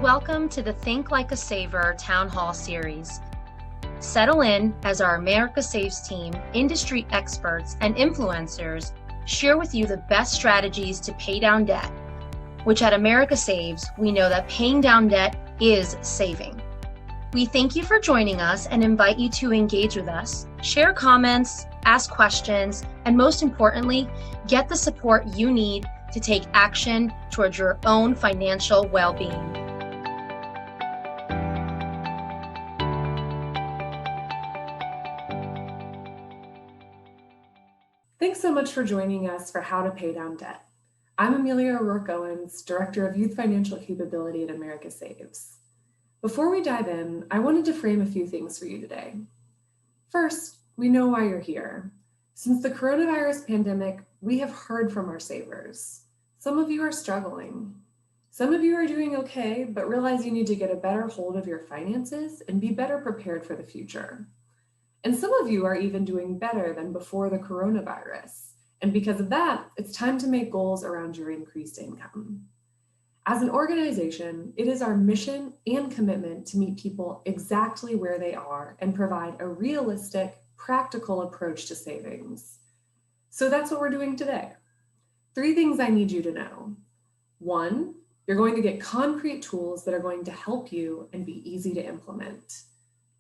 welcome to the Think Like a Saver Town Hall series. Settle in as our America Saves team, industry experts, and influencers share with you the best strategies to pay down debt, which at America Saves, we know that paying down debt is saving. We thank you for joining us and invite you to engage with us, share comments, ask questions, and most importantly, get the support you need to take action towards your own financial well-being. Thanks so much for joining us for How to Pay Down Debt. I'm Amelia O'Rourke-Owens, Director of Youth Financial Capability at America Saves. Before we dive in, I wanted to frame a few things for you today. First, we know why you're here. Since the coronavirus pandemic, we have heard from our savers. Some of you are struggling. Some of you are doing okay, but realize you need to get a better hold of your finances and be better prepared for the future. And some of you are even doing better than before the coronavirus. And because of that, it's time to make goals around your increased income. As an organization, it is our mission and commitment to meet people exactly where they are and provide a realistic, practical approach to savings. So that's what we're doing today. 3 things I need you to know. 1, you're going to get concrete tools that are going to help you and be easy to implement.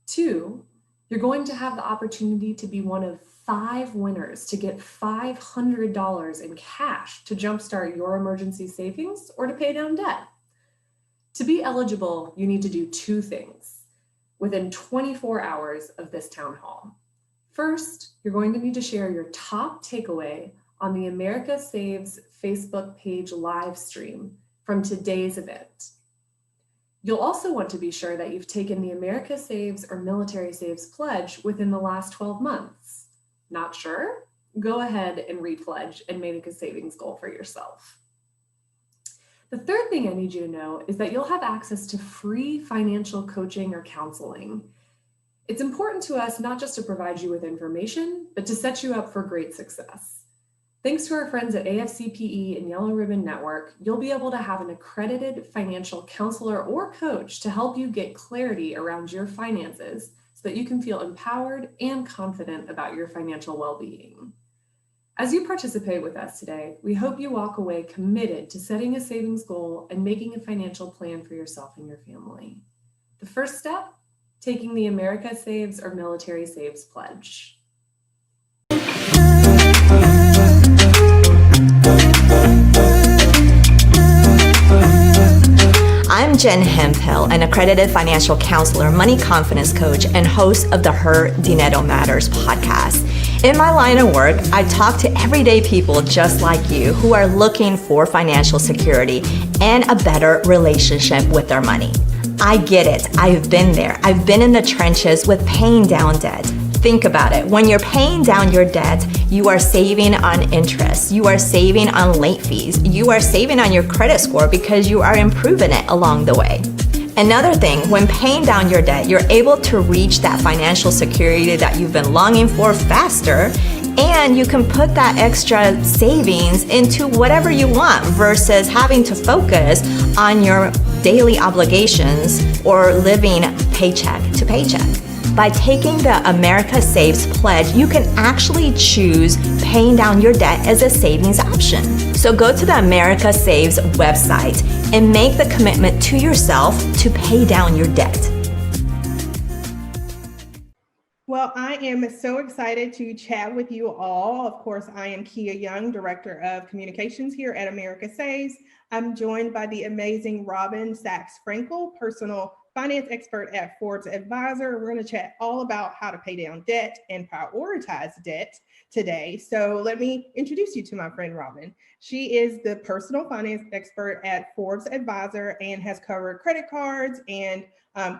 2, you're going to have the opportunity to be one of 5 winners to get $500 in cash to jumpstart your emergency savings or to pay down debt. To be eligible, you need to do 2 things within 24 hours of this town hall. First, you're going to need to share your top takeaway on the America Saves Facebook page live stream from today's event. You'll also want to be sure that you've taken the America Saves or Military Saves pledge within the last 12 months. Not sure? Go ahead and repledge and make a savings goal for yourself. The third thing I need you to know is that you'll have access to free financial coaching or counseling. It's important to us not just to provide you with information, but to set you up for great success. Thanks to our friends at AFCPE and Yellow Ribbon Network, you'll be able to have an accredited financial counselor or coach to help you get clarity around your finances so that you can feel empowered and confident about your financial well-being. As you participate with us today, we hope you walk away committed to setting a savings goal and making a financial plan for yourself and your family. The first step, taking the America Saves or Military Saves pledge. I'm Jen Hemphill, an accredited financial counselor, money confidence coach, and host of the Her Dinero Matters podcast. In my line of work, I talk to everyday people just like you who are looking for financial security and a better relationship with their money. I get it. I've been there. I've been in the trenches with paying down debt. Think about it. When you're paying down your debt, you are saving on interest. You are saving on late fees. You are saving on your credit score because you are improving it along the way. Another thing, when paying down your debt, you're able to reach that financial security that you've been longing for faster, and you can put that extra savings into whatever you want versus having to focus on your daily obligations or living paycheck to paycheck. By taking the America Saves pledge, you can actually choose paying down your debt as a savings option. So go to the America Saves website and make the commitment to yourself to pay down your debt. Well, I am so excited to chat with you all. Of course, I am Kia Young, Director of Communications here at America Saves. I'm joined by the amazing Robin Sachs Frankel, personal finance expert at Forbes Advisor. We're going to chat all about how to pay down debt and prioritize debt today. So let me introduce you to my friend Robin. She is the personal finance expert at Forbes Advisor and has covered credit cards and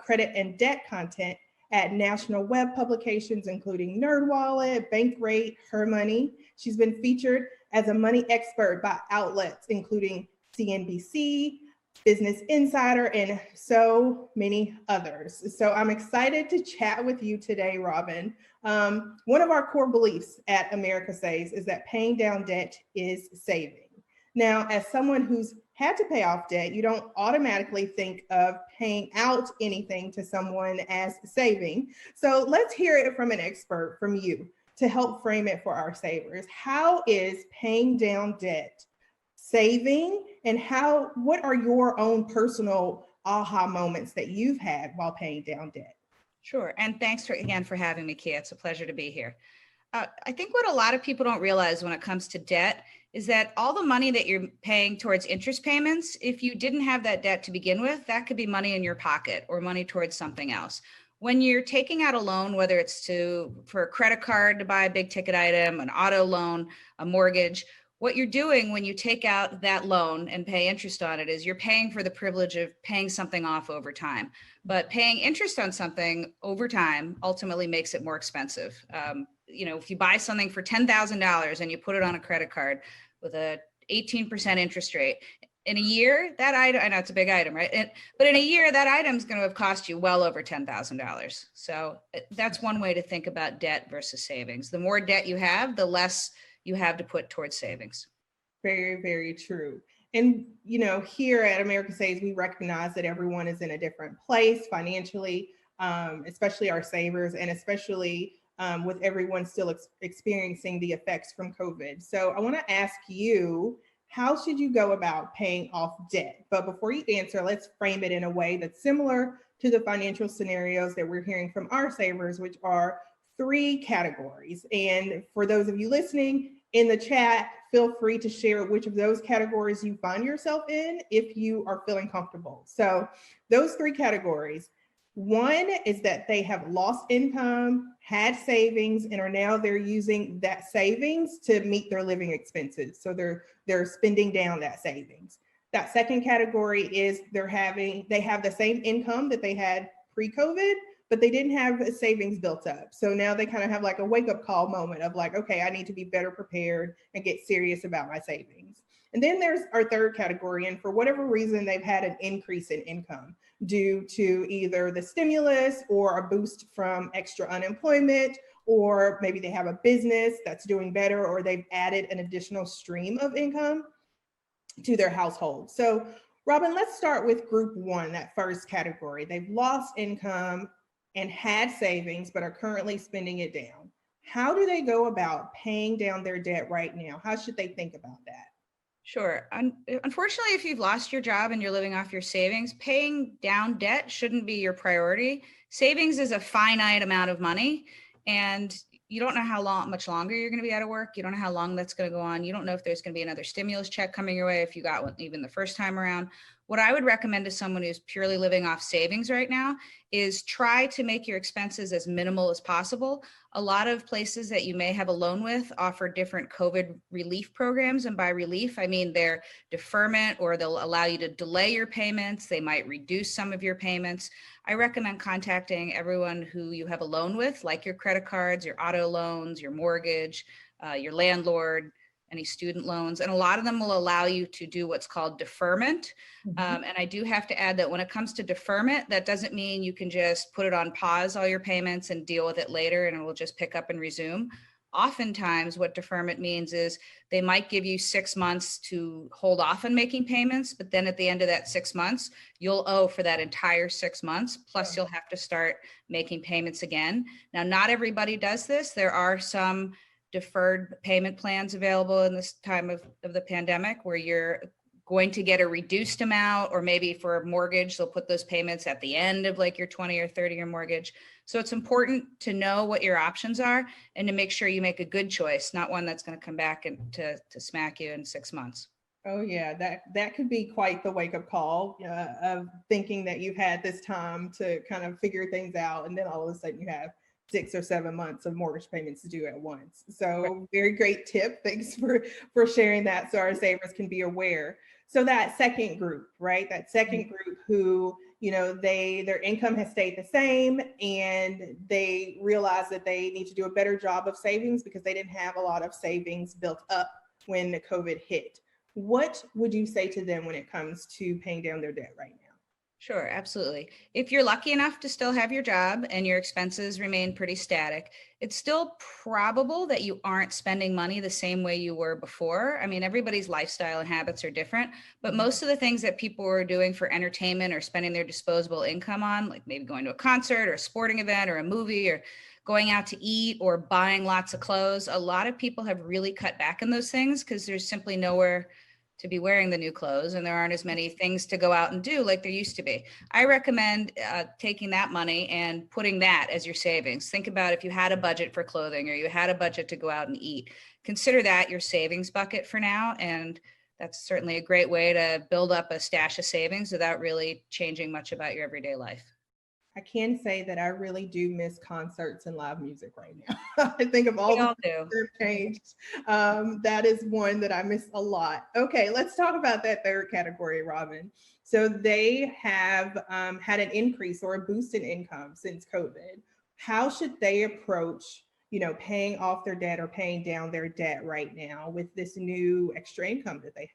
credit and debt content at national web publications, including NerdWallet, Bankrate, Her Money. She's been featured as a money expert by outlets, including CNBC, Business Insider, and so many others. So I'm excited to chat with you today, Robin. One of our core beliefs at America Saves is that paying down debt is saving. Now, as someone who's had to pay off debt, you don't automatically think of paying out anything to someone as saving. So let's hear it from an expert, from you, to help frame it for our savers. How is paying down debt saving, and what are your own personal aha moments that you've had while paying down debt? Sure. And thanks again for having me, Kia. It's a pleasure to be here. I think what a lot of people don't realize when it comes to debt is that all the money that you're paying towards interest payments, if you didn't have that debt to begin with, that could be money in your pocket or money towards something else. When you're taking out a loan, whether it's for a credit card to buy a big ticket item, an auto loan, a mortgage, what you're doing when you take out that loan and pay interest on it is you're paying for the privilege of paying something off over time. But paying interest on something over time ultimately makes it more expensive. If you buy something for $10,000 and you put it on a credit card with a 18% interest rate, in a year, that item, I know it's a big item, right? But in a year, that item is going to have cost you well over $10,000. So that's one way to think about debt versus savings. The more debt you have, the less you have to put towards savings. Very, very true. And, here at America Saves, we recognize that everyone is in a different place financially, especially our savers, and especially with everyone still experiencing the effects from COVID. So I want to ask you, how should you go about paying off debt? But before you answer, let's frame it in a way that's similar to the financial scenarios that we're hearing from our savers, which are 3 categories. And for those of you listening in the chat, feel free to share which of those categories you find yourself in if you are feeling comfortable. So those 3 categories. One is that they have lost income, had savings, and they're using that savings to meet their living expenses. So they're spending down that savings. That second category is they have the same income that they had pre-COVID, but they didn't have a savings built up. So now they kind of have like a wake-up call moment of like, okay, I need to be better prepared and get serious about my savings. And then there's our third category, and for whatever reason, they've had an increase in income due to either the stimulus or a boost from extra unemployment, or maybe they have a business that's doing better, or they've added an additional stream of income to their household. So Robin, let's start with group 1, that first category. They've lost income and had savings, but are currently spending it down. How do they go about paying down their debt right now? How should they think about that? Sure. Unfortunately, if you've lost your job and you're living off your savings, paying down debt shouldn't be your priority. Savings is a finite amount of money, and you don't know how much longer you're going to be out of work. You don't know how long that's going to go on. You don't know if there's going to be another stimulus check coming your way if you got one even the first time around. What I would recommend to someone who's purely living off savings right now is try to make your expenses as minimal as possible. A lot of places that you may have a loan with offer different COVID relief programs. And by relief, I mean their deferment, or they'll allow you to delay your payments. They might reduce some of your payments. I recommend contacting everyone who you have a loan with, like your credit cards, your auto loans, your mortgage, your landlord, any student loans. And a lot of them will allow you to do what's called deferment. And I do have to add that when it comes to deferment, that doesn't mean you can just put it on pause, all your payments, and deal with it later and it will just pick up and resume. Oftentimes what deferment means is they might give you 6 months to hold off on making payments, but then at the end of that 6 months, you'll owe for that entire 6 months, plus you'll have to start making payments again. Now, not everybody does this. There are some deferred payment plans available in this time of the pandemic where you're going to get a reduced amount, or maybe for a mortgage, they'll put those payments at the end of like your 20 or 30-year mortgage. So it's important to know what your options are and to make sure you make a good choice, not one that's going to come back and to smack you in 6 months. Oh yeah, that could be quite the wake-up call of thinking that you've had this time to kind of figure things out, and then all of a sudden you have 6 or 7 months of mortgage payments to do at once. So very great tip. Thanks for sharing that so our savers can be aware. So that second group, right? That second group who, their income has stayed the same and they realize that they need to do a better job of savings because they didn't have a lot of savings built up when the COVID hit. What would you say to them when it comes to paying down their debt right now? Sure, absolutely. If you're lucky enough to still have your job and your expenses remain pretty static, it's still probable that you aren't spending money the same way you were before. I mean, everybody's lifestyle and habits are different, but most of the things that people are doing for entertainment or spending their disposable income on, like maybe going to a concert or a sporting event or a movie or going out to eat or buying lots of clothes, a lot of people have really cut back on those things because there's simply nowhere to be wearing the new clothes and there aren't as many things to go out and do like there used to be. I recommend taking that money and putting that as your savings. Think about if you had a budget for clothing or you had a budget to go out and eat, consider that your savings bucket for now. And that's certainly a great way to build up a stash of savings without really changing much about your everyday life. I can say that I really do miss concerts and live music right now. I think of all the things that have changed. That is one that I miss a lot. Okay, let's talk about that third category, Robin. So they have had an increase or a boost in income since COVID. How should they approach, paying off their debt or paying down their debt right now with this new extra income that they have?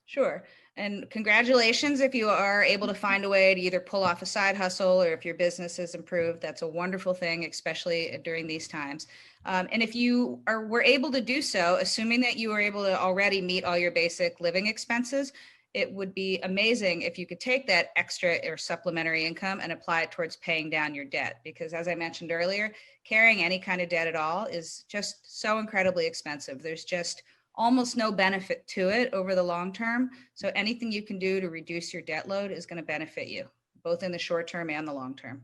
Sure. And congratulations if you are able to find a way to either pull off a side hustle or if your business has improved. That's a wonderful thing, especially during these times. And if you were able to do so, assuming that you were able to already meet all your basic living expenses, it would be amazing if you could take that extra or supplementary income and apply it towards paying down your debt. Because as I mentioned earlier, carrying any kind of debt at all is just so incredibly expensive. There's just almost no benefit to it over the long term. So anything you can do to reduce your debt load is going to benefit you, both in the short term and the long term.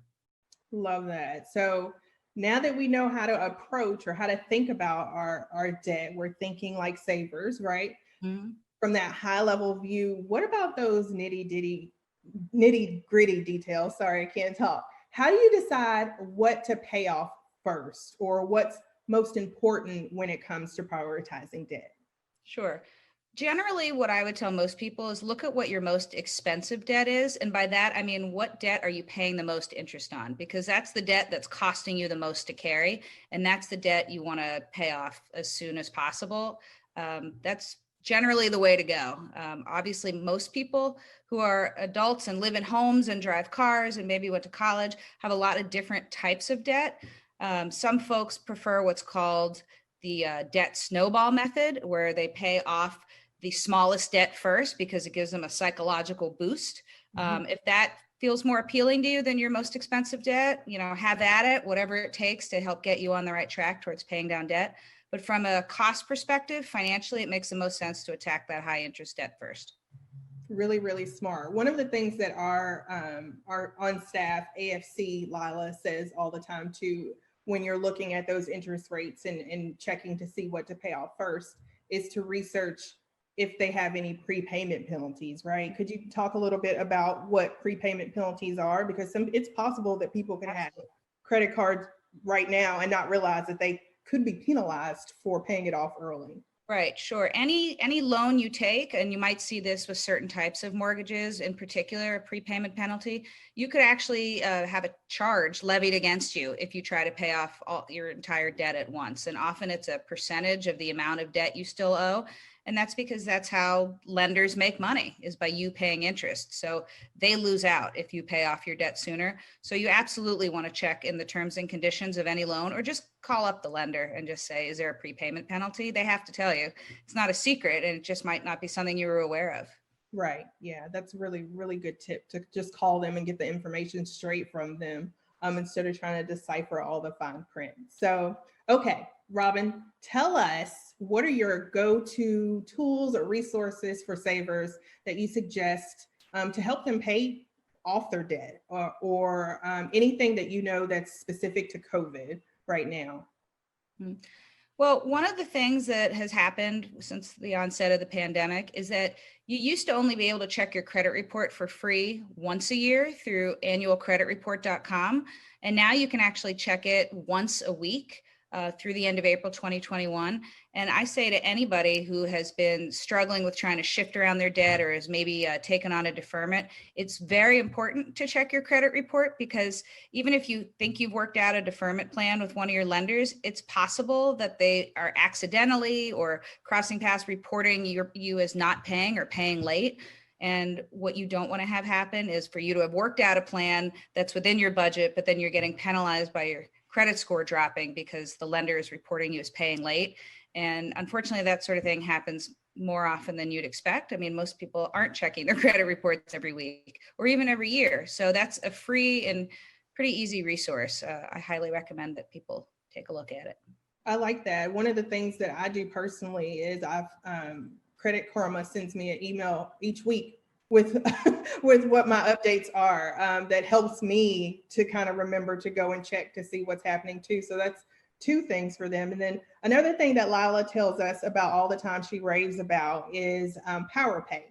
Love that. So now that we know how to approach or how to think about our debt, we're thinking like savers, right? Mm-hmm. From that high level view, what about those nitty gritty details? Sorry, I can't talk. How do you decide what to pay off first or what's most important when it comes to prioritizing debt? Sure. Generally, what I would tell most people is look at what your most expensive debt is. And by that, I mean, what debt are you paying the most interest on? Because that's the debt that's costing you the most to carry. And that's the debt you want to pay off as soon as possible. That's generally the way to go. Obviously, most people who are adults and live in homes and drive cars and maybe went to college have a lot of different types of debt. Some folks prefer what's called the debt snowball method, where they pay off the smallest debt first because it gives them a psychological boost. If that feels more appealing to you than your most expensive debt, have at it, whatever it takes to help get you on the right track towards paying down debt. But from a cost perspective, financially, it makes the most sense to attack that high interest debt first. Really, really smart. One of the things that our on staff, AFC Lila, says all the time too, when you're looking at those interest rates and checking to see what to pay off first, is to research if they have any prepayment penalties, right? Could you talk a little bit about what prepayment penalties are? Because it's possible that people can have credit cards right now and not realize that they could be penalized for paying it off early. Right, sure. Any loan you take, and you might see this with certain types of mortgages, in particular, a prepayment penalty, you could actually have a charge levied against you if you try to pay off all your entire debt at once. And often it's a percentage of the amount of debt you still owe. And that's because that's how lenders make money, is by you paying interest. So they lose out if you pay off your debt sooner. So you absolutely want to check in the terms and conditions of any loan, or just call up the lender and just say, is there a prepayment penalty? They have to tell you. It's not a secret, and it just might not be something you were aware of. Right. Yeah, that's really, really good tip, to just call them and get the information straight from them instead of trying to decipher all the fine print. So, okay, Robin, tell us, what are your go-to tools or resources for savers that you suggest to help them pay off their debt, or anything that that's specific to COVID right now? Well, one of the things that has happened since the onset of the pandemic is that you used to only be able to check your credit report for free once a year through annualcreditreport.com. And now you can actually check it once a week through the end of April 2021. And I say to anybody who has been struggling with trying to shift around their debt or has maybe taken on a deferment, it's very important to check your credit report, because even if you think you've worked out a deferment plan with one of your lenders, it's possible that they are accidentally or crossing paths reporting you as not paying or paying late. And what you don't want to have happen is for you to have worked out a plan that's within your budget, but then you're getting penalized by your credit score dropping because the lender is reporting you as paying late. And unfortunately, that sort of thing happens more often than you'd expect. I mean, most people aren't checking their credit reports every week or even every year. So that's a free and pretty easy resource. I highly recommend that people take a look at it. I like that. One of the things that I do personally is Credit Karma sends me an email each week with with what my updates are. That helps me to kind of remember to go and check to see what's happening too. So that's two things for them. And then another thing that Lila tells us about all the time, she raves about, is PowerPay.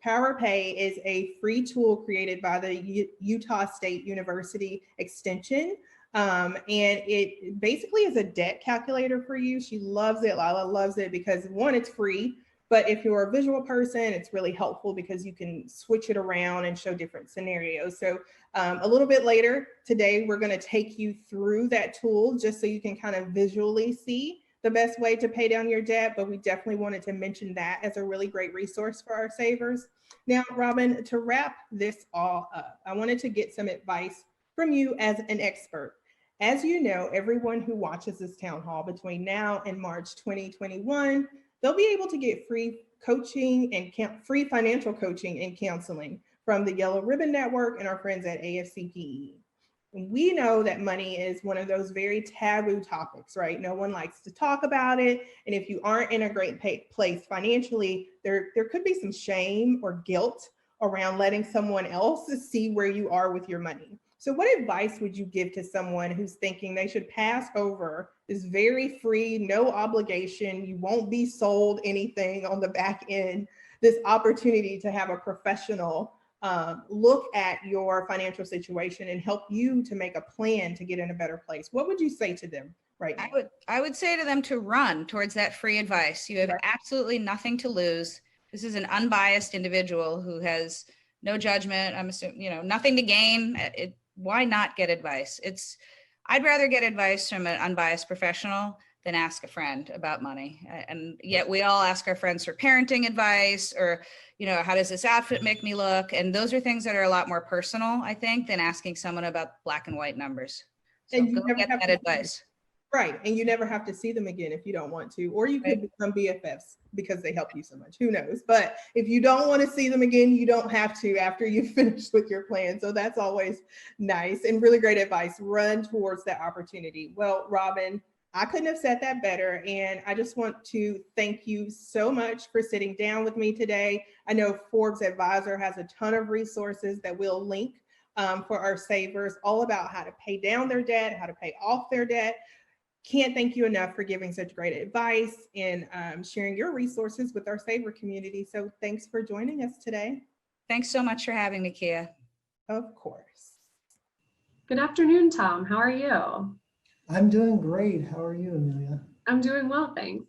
PowerPay is a free tool created by the Utah State University Extension. And it basically is a debt calculator for you. She loves it. Lila loves it because, one, it's free. But if you're a visual person, it's really helpful because you can switch it around and show different scenarios. So a little bit later today, we're going to take you through that tool just so you can kind of visually see the best way to pay down your debt. But we definitely wanted to mention that as a really great resource for our savers. Now, Robin, to wrap this all up, I wanted to get some advice from you as an expert. As you know, everyone who watches this town hall between now and March 2021, they'll be able to get free coaching and free financial coaching and counseling from the Yellow Ribbon Network and our friends at AFCPE. And we know that money is one of those very taboo topics, right? No one likes to talk about it. And if you aren't in a great place financially, there could be some shame or guilt around letting someone else see where you are with your money. So what advice would you give to someone who's thinking they should pass over this very free, no obligation, you won't be sold anything on the back end, this opportunity to have a professional look at your financial situation and help you to make a plan to get in a better place? What would you say to them right now? I would say to them to run towards that free advice. You have absolutely nothing to lose. This is an unbiased individual who has no judgment. I'm assuming, nothing to gain. Why not get advice? I'd rather get advice from an unbiased professional than ask a friend about money. And yet we all ask our friends for parenting advice or, how does this outfit make me look? And those are things that are a lot more personal, I think, than asking someone about black and white numbers. So and go get that advice. Right. And you never have to see them again if you don't want to, or you could become BFFs because they help you so much. Who knows? But if you don't want to see them again, you don't have to after you finish with your plan. So that's always nice and really great advice. Run towards that opportunity. Well, Robin, I couldn't have said that better. And I just want to thank you so much for sitting down with me today. I know Forbes Advisor has a ton of resources that we'll link for our savers, all about how to pay down their debt, how to pay off their debt. Can't thank you enough for giving such great advice and sharing your resources with our saver community. So thanks for joining us today. Thanks so much for having me, Kia. Of course. Good afternoon, Tom. How are you? I'm doing great. How are you, Amelia? I'm doing well, thanks.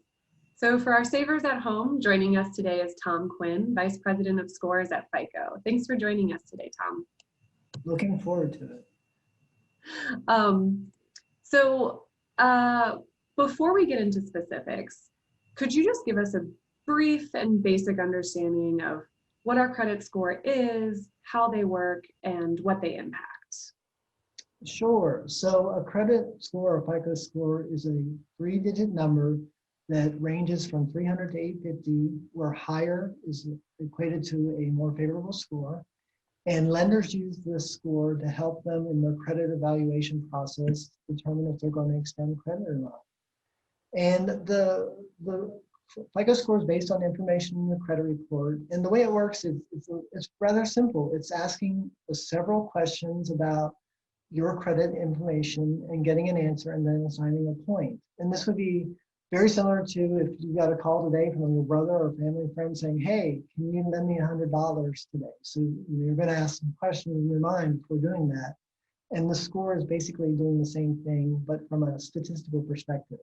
So for our savers at home, joining us today is Tom Quinn, Vice President of Scores at FICO. Thanks for joining us today, Tom. Looking forward to it. Before we get into specifics, could you just give us a brief and basic understanding of what our credit score is, how they work, and what they impact? Sure. So a credit score, a FICO score, is a 3-digit number that ranges from 300 to 850, where higher is equated to a more favorable score. And lenders use this score to help them in their credit evaluation process determine if they're going to extend credit or not. And the FICO score is based on information in the credit report. And the way it works is it's rather simple. It's asking several questions about your credit information and getting an answer and then assigning a point. And this would be very similar to if you got a call today from your brother or family friend saying, hey, can you lend me $100 today? So you're going to ask some questions in your mind before doing that. And the score is basically doing the same thing, but from a statistical perspective.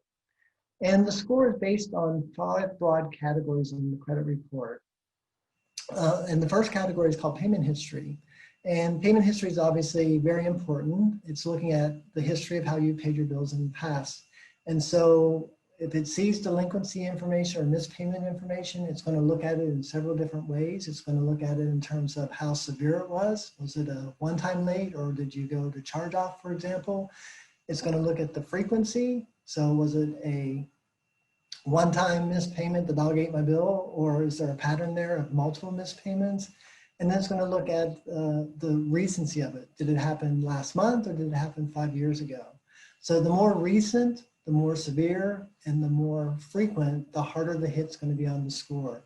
And the score is based on 5 broad categories in the credit report. And the first category is called payment history. And payment history is obviously very important. It's looking at the history of how you paid your bills in the past. And so if it sees delinquency information or mispayment information, it's going to look at it in several different ways. It's going to look at it in terms of how severe it was. Was it a one-time late, or did you go to charge off, for example? It's going to look at the frequency. So was it a one-time mispayment that I'll get my bill, or is there a pattern there of multiple mispayments? And then it's going to look at the recency of it. Did it happen last month, or did it happen 5 years ago? So the more recent, the more severe, and the more frequent, the harder the hit's going to be on the score.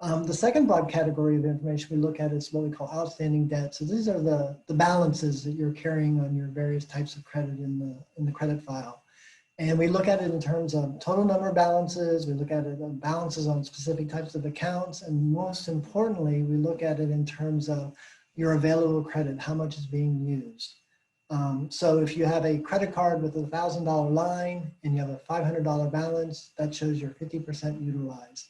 The second broad category of information we look at is what we call outstanding debt. So these are the balances that you're carrying on your various types of credit in the credit file. And we look at it in terms of total number of balances. We look at it on balances on specific types of accounts. And most importantly, we look at it in terms of your available credit, how much is being used. So if you have a credit card with a $1,000 line and you have a $500 balance, that shows you're 50% utilized.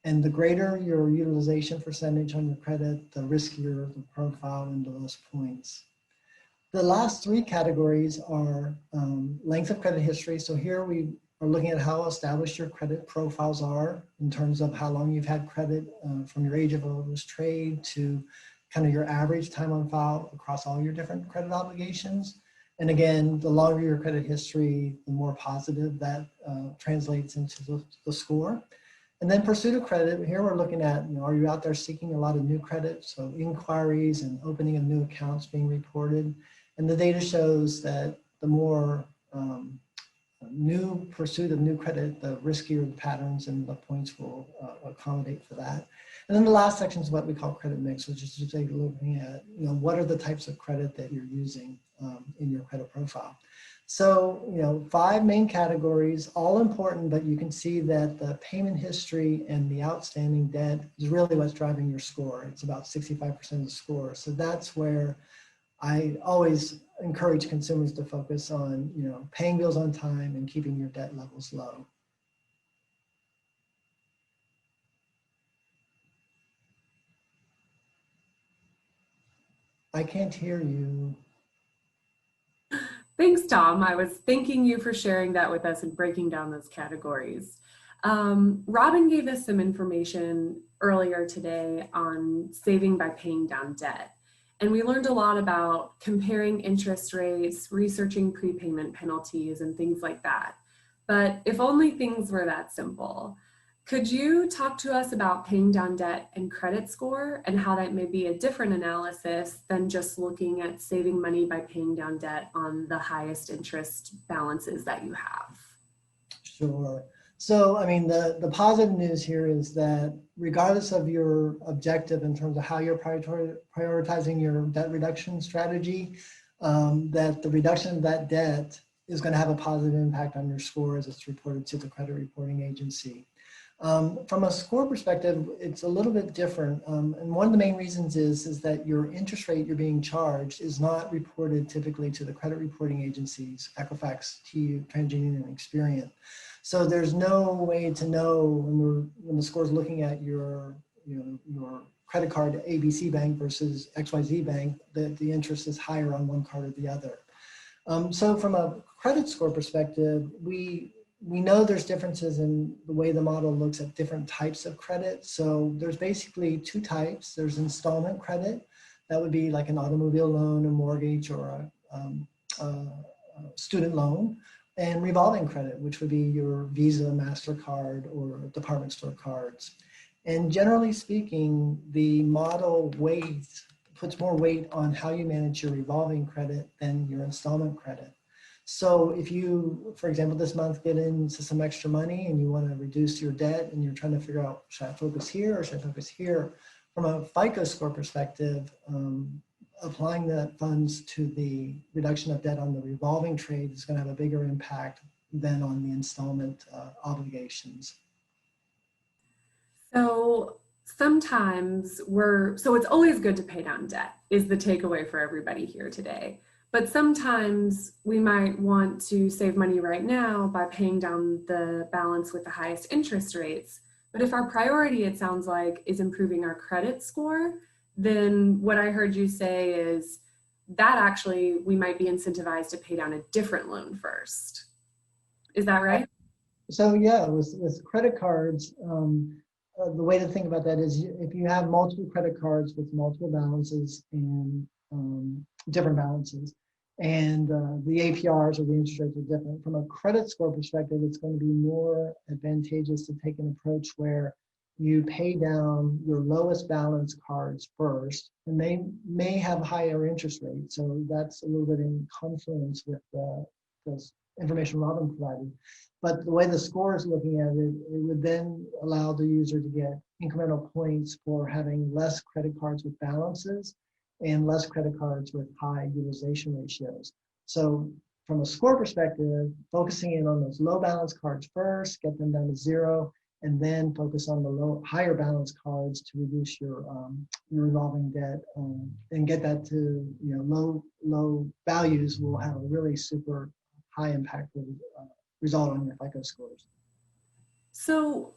And the greater your utilization percentage on your credit, the riskier the profile into those points. The last three categories are length of credit history. So here we are looking at how established your credit profiles are in terms of how long you've had credit from your age of lowest trade to kind of your average time on file across all your different credit obligations. And again, the longer your credit history, the more positive that translates into the score. And then pursuit of credit, here we're looking at, are you out there seeking a lot of new credit? So inquiries and opening of new accounts being reported. And the data shows that the more new pursuit of new credit, the riskier the patterns, and the points will accommodate for that. And then the last section is what we call credit mix, which is just looking at, what are the types of credit that you're using in your credit profile. So, 5 main categories, all important, but you can see that the payment history and the outstanding debt is really what's driving your score. It's about 65% of the score. So that's where I always encourage consumers to focus on, paying bills on time and keeping your debt levels low. I can't hear you. Thanks, Tom. I was thanking you for sharing that with us and breaking down those categories. Robin gave us some information earlier today on saving by paying down debt. And we learned a lot about comparing interest rates, researching prepayment penalties, and things like that. But if only things were that simple. Could you talk to us about paying down debt and credit score and how that may be a different analysis than just looking at saving money by paying down debt on the highest interest balances that you have? Sure. So, the positive news here is that regardless of your objective in terms of how you're prioritizing your debt reduction strategy, that the reduction of that debt is going to have a positive impact on your score as it's reported to the credit reporting agency. From a score perspective, it's a little bit different. And one of the main reasons is that your interest rate you're being charged is not reported typically to the credit reporting agencies, Equifax, TU, TransUnion, and Experian. So there's no way to know when the score is looking at your credit card ABC Bank versus XYZ Bank that the interest is higher on one card or the other. So from a credit score perspective, we know there's differences in the way the model looks at different types of credit. So there's basically 2 types. There's installment credit. That would be like an automobile loan, a mortgage, or a student loan. And revolving credit, which would be your Visa, MasterCard, or department store cards. And generally speaking, the model puts more weight on how you manage your revolving credit than your installment credit. So if you, for example, this month get into some extra money and you want to reduce your debt and you're trying to figure out, should I focus here or should I focus here? From a FICO score perspective, applying the funds to the reduction of debt on the revolving trade is going to have a bigger impact than on the installment obligations. So sometimes so it's always good to pay down debt is the takeaway for everybody here today. But sometimes we might want to save money right now by paying down the balance with the highest interest rates. But if our priority, it sounds like, is improving our credit score, then what I heard you say is that actually we might be incentivized to pay down a different loan first. Is that right? So yeah, with credit cards, the way to think about that is if you have multiple credit cards with multiple balances and different balances, and the APRs or the interest rates are different. From a credit score perspective, it's going to be more advantageous to take an approach where you pay down your lowest balance cards first, and they may have higher interest rates. So that's a little bit in confluence with the information Robin provided. But the way the score is looking at it, it would then allow the user to get incremental points for having less credit cards with balances and less credit cards with high utilization ratios. So from a score perspective, focusing in on those low balance cards first, get them down to 0, and then focus on the higher balance cards to reduce your revolving debt, and get that to low values will have a really super high impact result on your FICO scores. So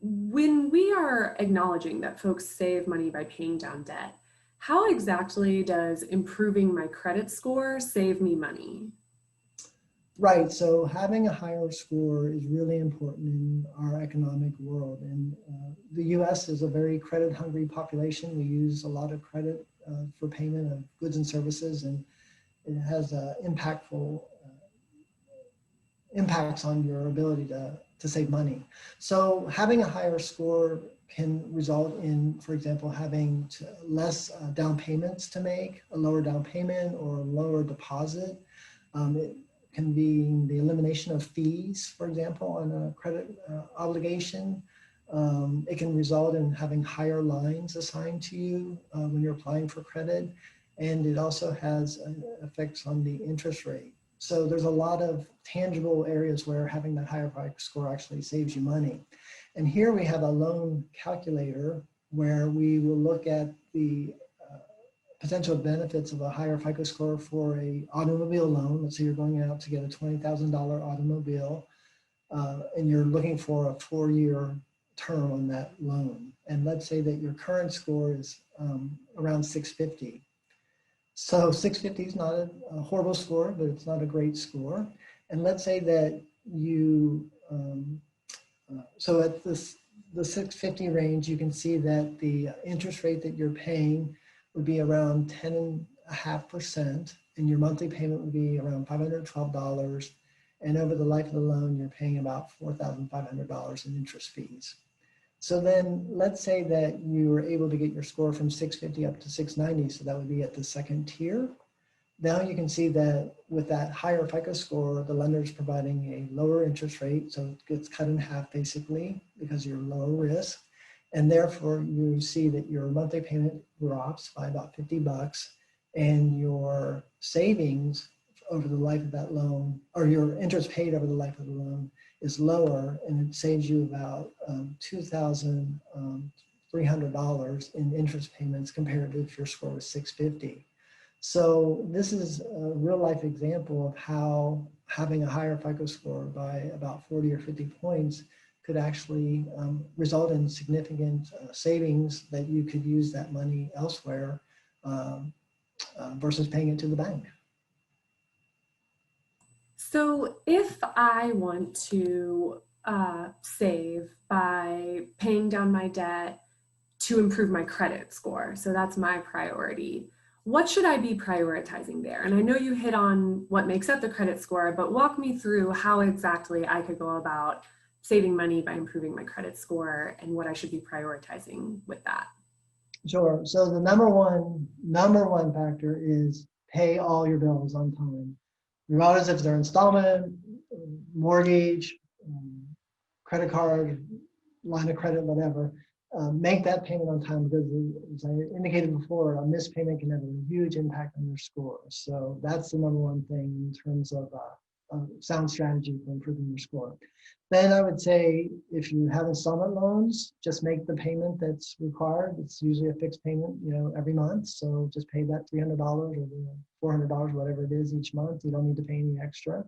when we are acknowledging that folks save money by paying down debt, how exactly does improving my credit score save me money? Right, so having a higher score is really important in our economic world. And the US is a very credit hungry population. We use a lot of credit for payment of goods and services, and it has impactful impacts on your ability to save money. So having a higher score can result in, for example, having less down payments to make, a lower down payment or a lower deposit. It can be the elimination of fees, for example, on a credit obligation. It can result in having higher lines assigned to you when you're applying for credit. And it also has effects on the interest rate. So there's a lot of tangible areas where having that higher FICO score actually saves you money. And here we have a loan calculator where we will look at the potential benefits of a higher FICO score for a automobile loan. Let's say you're going out to get a $20,000 automobile and you're looking for a 4-year term on that loan. And let's say that your current score is around 650. So 650 is not a horrible score, but it's not a great score. And let's say that you, so at the 650 range, you can see that the interest rate that you're paying would be around 10.5%, and your monthly payment would be around $512. And over the life of the loan, you're paying about $4,500 in interest fees. So then let's say that you were able to get your score from 650 up to 690, so that would be at the second tier. Now you can see that with that higher FICO score, the lender is providing a lower interest rate, so it gets cut in half basically because you're lower risk. And therefore you see that your monthly payment drops by about $50 and your savings over the life of that loan, or your interest paid over the life of the loan, is lower, and it saves you about $2,300 in interest payments compared to if your score was 650. So this is a real life example of how having a higher FICO score by about 40 or 50 points could actually result in significant savings that you could use that money elsewhere versus paying it to the bank. So if I want to save by paying down my debt to improve my credit score, so that's my priority, what should I be prioritizing there? And I know you hit on what makes up the credit score, but walk me through how exactly I could go about saving money by improving my credit score and what I should be prioritizing with that. Sure. So the number one factor is pay all your bills on time, regardless if they're installment, mortgage, credit card, line of credit, whatever. Make that payment on time, because as I indicated before, a missed payment can have a huge impact on your score. So that's the number one thing in terms of sound strategy for improving your score. Then I would say if you have installment loans, just make the payment that's required. It's usually a fixed payment, every month. So just pay that $300 or $400, whatever it is each month. You don't need to pay any extra.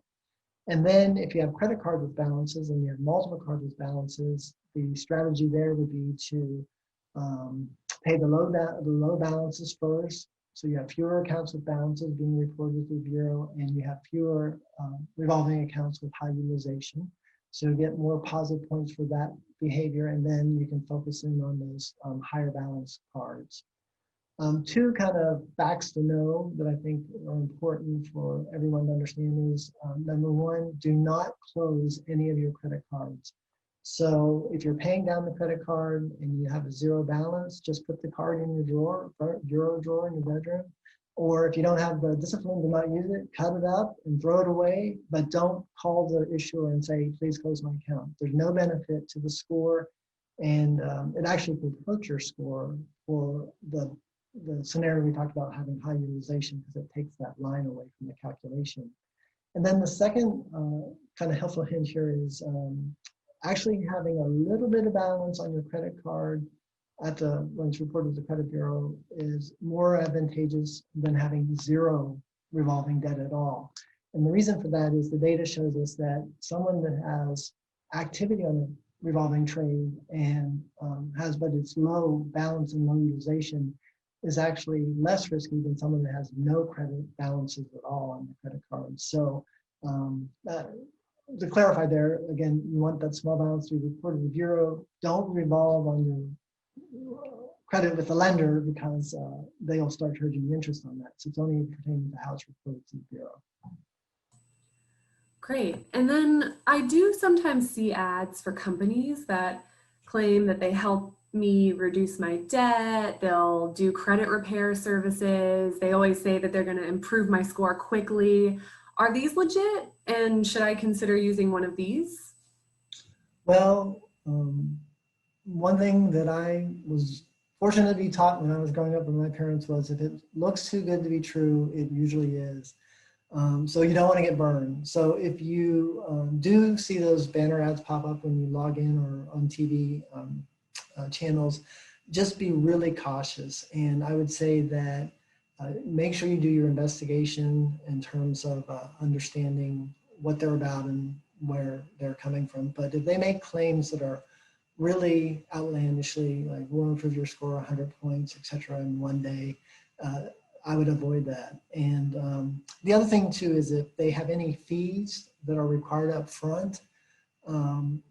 And then if you have credit card with balances and you have multiple cards with balances, the strategy there would be to pay the low balances first. So you have fewer accounts with balances being reported to the Bureau, and you have fewer revolving accounts with high utilization. So you get more positive points for that behavior, and then you can focus in on those higher balance cards. Two kind of facts to know that I think are important for everyone to understand is, number one, do not close any of your credit cards. So if you're paying down the credit card and you have a zero balance, just put the card in your drawer, bureau drawer in your bedroom. Or if you don't have the discipline to not use it, cut it up and throw it away, but don't call the issuer and say, please close my account. There's no benefit to the score, and it actually could hurt your score for the scenario we talked about, having high utilization, because it takes that line away from the calculation. And then the second kind of helpful hint here is actually having a little bit of balance on your credit card when it's reported to the credit bureau is more advantageous than having zero revolving debt at all. And the reason for that is the data shows us that someone that has activity on a revolving trade and has, but it's low balance and low utilization, is actually less risky than someone that has no credit balances at all on the credit card. So to clarify there, again, you want that small balance to be reported to the bureau. Don't revolve on your credit with the lender, because they'll start charging you interest on that. So it's only pertaining to how it's reported to the bureau. Great. And then I do sometimes see ads for companies that claim that they help me reduce my debt. They'll do credit repair services. They always say that they're going to improve my score quickly. Are these legit? And should I consider using one of these? Well, one thing that I was fortunate to be taught when I was growing up with my parents was, if it looks too good to be true, it usually is. So you don't want to get burned. So if you do see those banner ads pop up when you log in or on TV channels, just be really cautious. And I would say that make sure you do your investigation in terms of understanding what they're about and where they're coming from. But if they make claims that are really outlandishly, like we'll improve your score 100 points, etc. in one day, I would avoid that. And the other thing too is, if they have any fees that are required up front,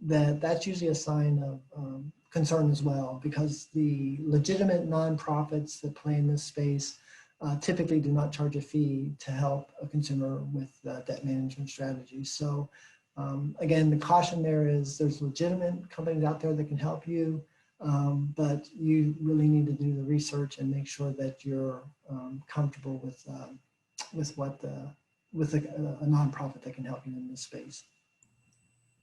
that's usually a sign of concern as well, because the legitimate nonprofits that play in this space typically do not charge a fee to help a consumer with debt management strategies. So again, the caution there is, there's legitimate companies out there that can help you, but you really need to do the research and make sure that you're comfortable with a nonprofit that can help you in this space.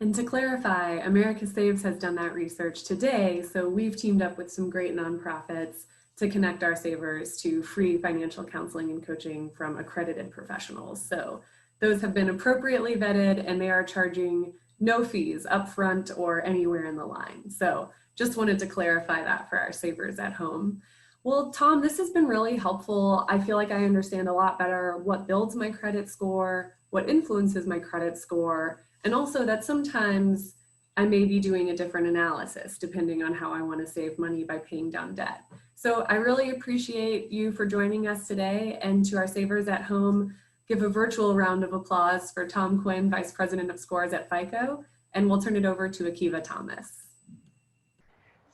And to clarify, America Saves has done that research today, so we've teamed up with some great nonprofits to connect our savers to free financial counseling and coaching from accredited professionals. So those have been appropriately vetted, and they are charging no fees upfront or anywhere in the line. So just wanted to clarify that for our savers at home. Well, Tom, this has been really helpful. I feel like I understand a lot better what builds my credit score, what influences my credit score, and also that sometimes I may be doing a different analysis depending on how I want to save money by paying down debt. So I really appreciate you for joining us today, and to our savers at home, give a virtual round of applause for Tom Quinn, Vice President of Scores at FICO, and we'll turn it over to Akeiva Thomas.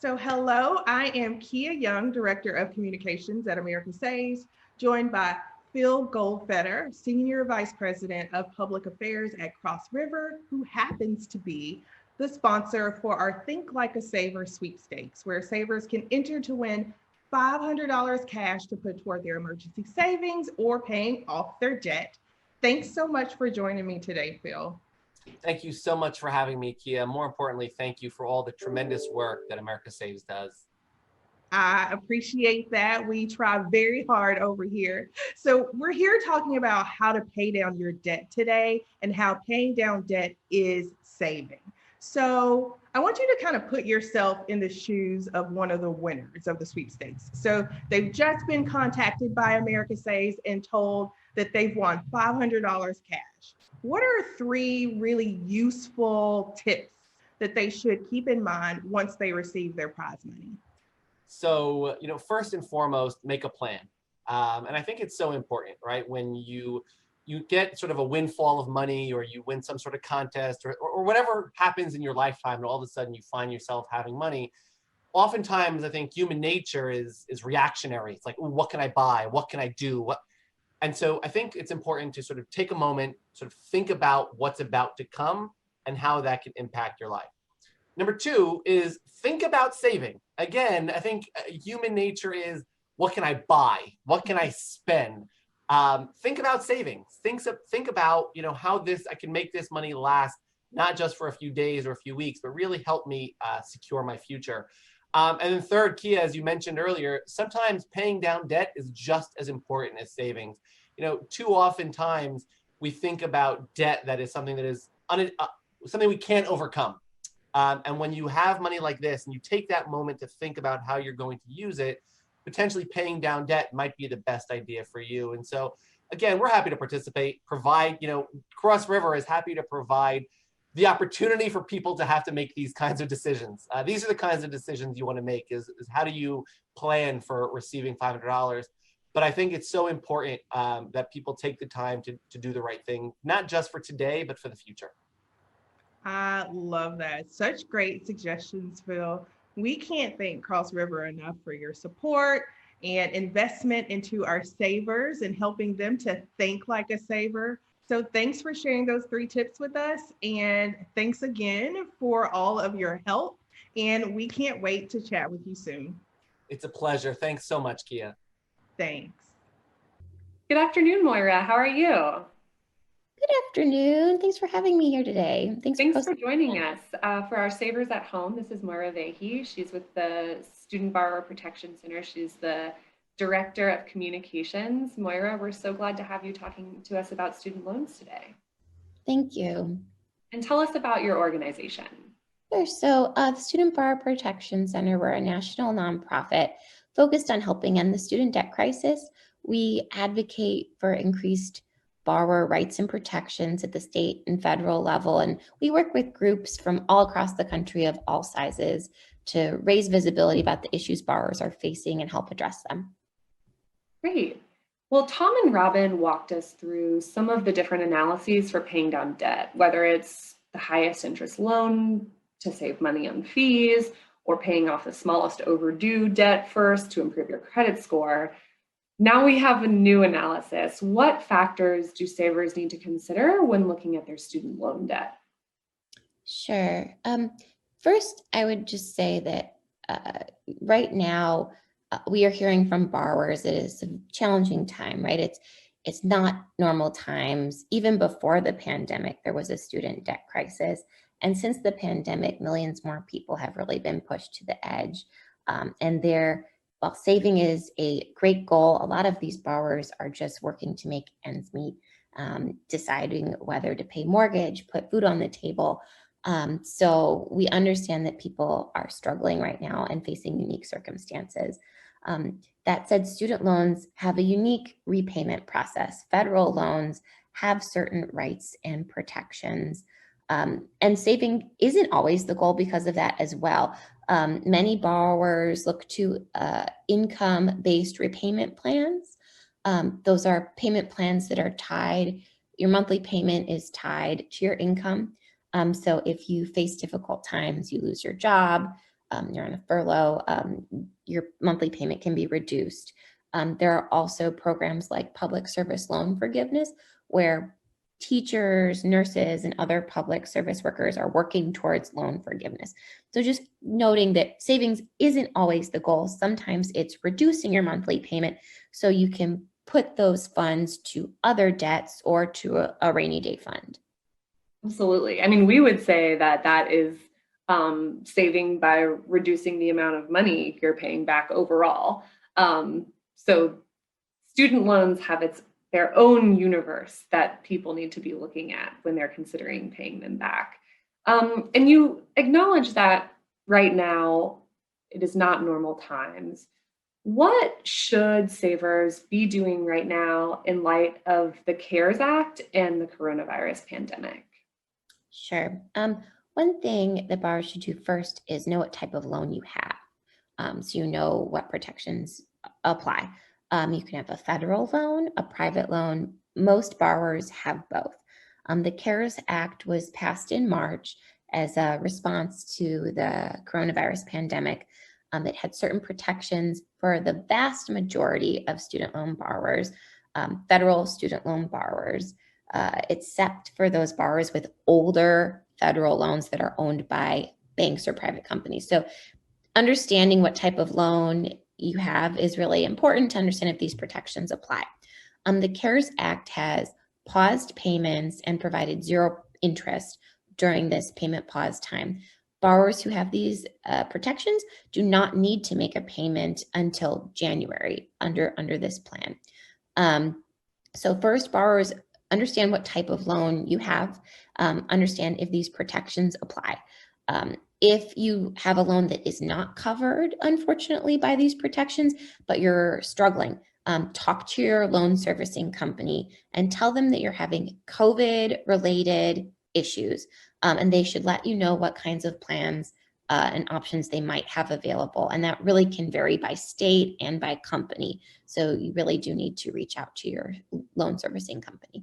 So hello, I am Kia Young, Director of Communications at America Saves, joined by Phil Goldfeder, Senior Vice President of Public Affairs at Cross River, who happens to be the sponsor for our Think Like a Saver sweepstakes, where savers can enter to win $500 cash to put toward their emergency savings or paying off their debt. Thanks so much for joining me today, Phil. Thank you so much for having me, Kia. More importantly, thank you for all the tremendous work that America Saves does. I appreciate that. We try very hard over here. So we're here talking about how to pay down your debt today and how paying down debt is saving. So I want you to kind of put yourself in the shoes of one of the winners of the sweepstakes. So they've just been contacted by America Saves and told that they've won $500 cash. What are 3 really useful tips that they should keep in mind once they receive their prize money? So, first and foremost, make a plan. And I think it's so important, right? When you you get sort of a windfall of money, or you win some sort of contest, or whatever happens in your lifetime, and all of a sudden you find yourself having money. Oftentimes, I think human nature is reactionary. It's like, "Ooh, what can I buy? What can I do? What?" And so I think it's important to sort of take a moment, sort of think about what's about to come and how that can impact your life. Number two is think about saving. Again, I think human nature is, what can I buy? What can I spend? Think about savings. Think about, how I can make this money last, not just for a few days or a few weeks, but really help me secure my future. And then third, Kia, as you mentioned earlier, sometimes paying down debt is just as important as savings. Too often times we think about debt that is something that is something we can't overcome. And when you have money like this and you take that moment to think about how you're going to use it, potentially paying down debt might be the best idea for you. And so, again, we're happy to participate, provide, Cross River is happy to provide the opportunity for people to have to make these kinds of decisions. These are the kinds of decisions you want to make is how do you plan for receiving $500? But I think it's so important that people take the time to do the right thing, not just for today, but for the future. I love that. Such great suggestions, Phil. We can't thank Cross River enough for your support and investment into our savers and helping them to think like a saver. So thanks for sharing those 3 tips with us. And thanks again for all of your help. And we can't wait to chat with you soon. It's a pleasure. Thanks so much, Kia. Thanks. Good afternoon, Moira. How are you? Good afternoon. Thanks for having me here today. Thanks for joining us. For our Savers at Home, this is Moira Vahey. She's with the Student Borrower Protection Center. She's the Director of Communications. Moira, we're so glad to have you talking to us about student loans today. Thank you. And tell us about your organization. Sure. So the Student Borrower Protection Center, we're a national nonprofit focused on helping end the student debt crisis. We advocate for increased borrower rights and protections at the state and federal level. And we work with groups from all across the country of all sizes to raise visibility about the issues borrowers are facing and help address them. Great. Well, Tom and Robin walked us through some of the different analyses for paying down debt, whether it's the highest interest loan to save money on fees, or paying off the smallest overdue debt first to improve your credit score. Now we have a new analysis. What factors do savers need to consider when looking at their student loan debt? Sure. First, I would just say that right now we are hearing from borrowers it is a challenging time, right? It's not normal times. Even before the pandemic, there was a student debt crisis. And since the pandemic, millions more people have really been pushed to the edge. While saving is a great goal, a lot of these borrowers are just working to make ends meet, deciding whether to pay mortgage, put food on the table. So we understand that people are struggling right now and facing unique circumstances. That said, student loans have a unique repayment process. Federal loans have certain rights and protections. And saving isn't always the goal because of that as well. Many borrowers look to income-based repayment plans. Those are payment plans that are tied. Your monthly payment is tied to your income. So if you face difficult times, you lose your job, you're on a furlough, your monthly payment can be reduced. There are also programs like public service loan forgiveness, where teachers, nurses, and other public service workers are working towards loan forgiveness. So just noting that savings isn't always the goal. Sometimes it's reducing your monthly payment so you can put those funds to other debts or to a rainy day fund. Absolutely. I mean, we would say that is saving by reducing the amount of money you're paying back overall. So student loans have their own universe that people need to be looking at when they're considering paying them back. And you acknowledge that right now it is not normal times. What should savers be doing right now in light of the CARES Act and the coronavirus pandemic? Sure. One thing that borrowers should do first is know what type of loan you have, so you know what protections apply. You can have a federal loan, a private loan, most borrowers have both. The CARES Act was passed in March as a response to the coronavirus pandemic. It had certain protections for the vast majority of student loan borrowers, federal student loan borrowers, except for those borrowers with older federal loans that are owned by banks or private companies. So understanding what type of loan you have is really important to understand if these protections apply. The CARES Act has paused payments and provided zero interest during this payment pause time. Borrowers who have these protections do not need to make a payment until January under this plan. So first, borrowers understand what type of loan you have, understand if these protections apply. If you have a loan that is not covered, unfortunately, by these protections, but you're struggling, talk to your loan servicing company and tell them that you're having COVID-related issues, and they should let you know what kinds of plans and options they might have available. And that really can vary by state and by company. So you really do need to reach out to your loan servicing company.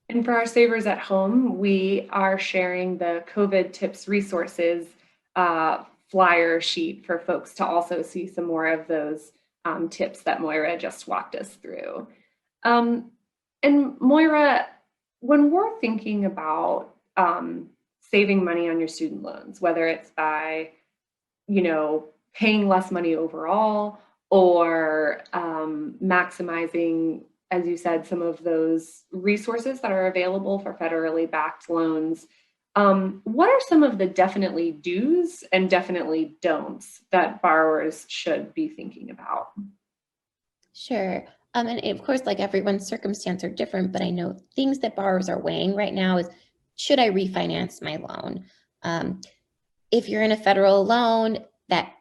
And for our savers at home, we are sharing the COVID tips resources flyer sheet for folks to also see some more of those tips that Moira just walked us through. And Moira, when we're thinking about saving money on your student loans, whether it's by, paying less money overall or maximizing, as you said, some of those resources that are available for federally backed loans, what are some of the definitely do's and definitely don'ts that borrowers should be thinking about? Sure. And of course, like everyone's circumstance are different, but I know things that borrowers are weighing right now is, should I refinance my loan? If you're in a federal loan, that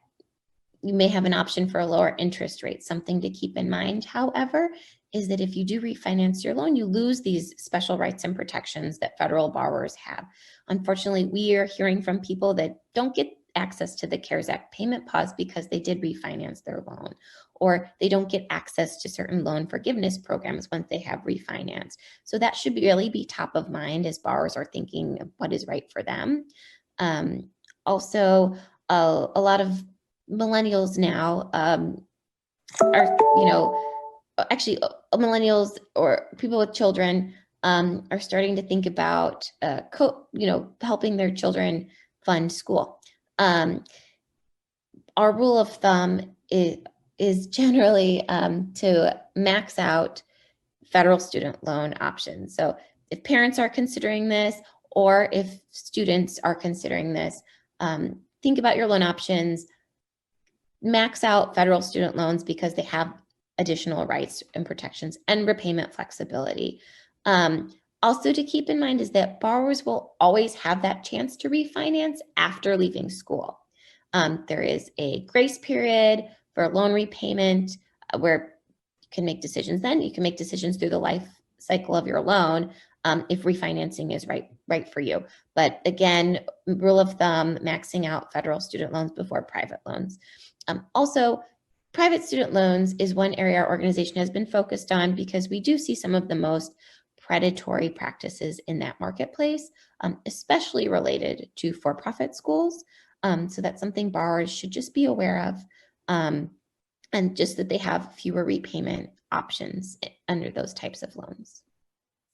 you may have an option for a lower interest rate. Something to keep in mind, however, is that if you do refinance your loan, you lose these special rights and protections that federal borrowers have. Unfortunately, we are hearing from people that don't get access to the CARES Act payment pause because they did refinance their loan, or they don't get access to certain loan forgiveness programs once they have refinanced. So that should really be top of mind as borrowers are thinking of what is right for them. Also, a lot of millennials now are, actually millennials or people with children are starting to think about, helping their children fund school. Our rule of thumb is generally to max out federal student loan options. So if parents are considering this, or if students are considering this, think about your loan options. Max out federal student loans because they have additional rights and protections and repayment flexibility. Also to keep in mind is that borrowers will always have that chance to refinance after leaving school. There is a grace period for loan repayment where you can make decisions then. You can make decisions through the life cycle of your loan if refinancing is right for you. But again, rule of thumb, maxing out federal student loans before private loans. Also, private student loans is one area our organization has been focused on because we do see some of the most predatory practices in that marketplace, especially related to for-profit schools. So that's something borrowers should just be aware of, and just that they have fewer repayment options under those types of loans.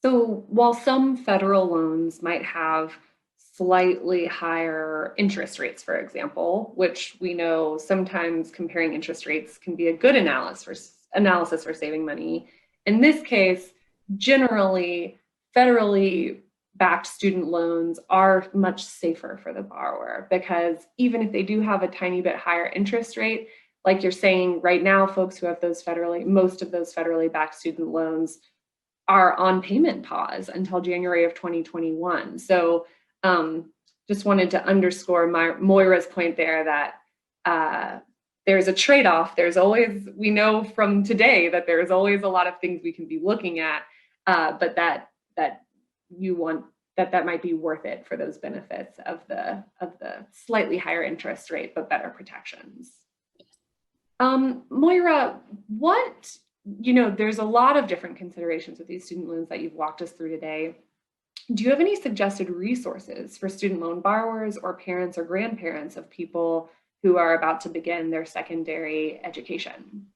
So while some federal loans might have slightly higher interest rates, for example, which we know sometimes comparing interest rates can be a good analysis for saving money. In this case, generally, federally backed student loans are much safer for the borrower because even if they do have a tiny bit higher interest rate, like you're saying right now, folks who have most of those federally backed student loans are on payment pause until January of 2021. So just wanted to underscore Moira's point there that there's a trade-off. We know from today that there's always a lot of things we can be looking at, but that might be worth it for those benefits of the slightly higher interest rate, but better protections. Moira, what there's a lot of different considerations with these student loans that you've walked us through today. Do you have any suggested resources for student loan borrowers or parents or grandparents of people who are about to begin their secondary education?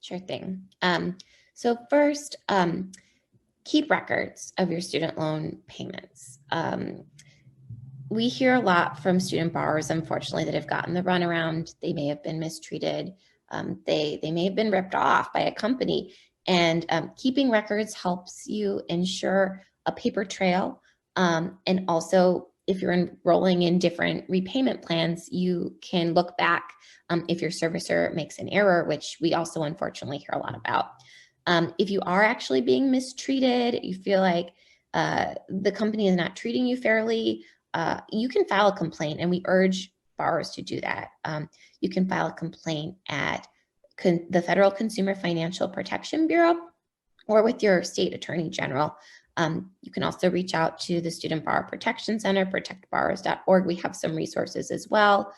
Sure thing. So first, keep records of your student loan payments. We hear a lot from student borrowers, unfortunately, that have gotten the runaround. They may have been mistreated. They may have been ripped off by a company. And keeping records helps you ensure a paper trail. And also, if you're enrolling in different repayment plans, you can look back if your servicer makes an error, which we also unfortunately hear a lot about. If you are actually being mistreated, you feel like the company is not treating you fairly, you can file a complaint, and we urge borrowers to do that. You can file a complaint at the Federal Consumer Financial Protection Bureau or with your state attorney general. You can also reach out to the Student Borrower Protection Center, protectborrowers.org. We have some resources as well.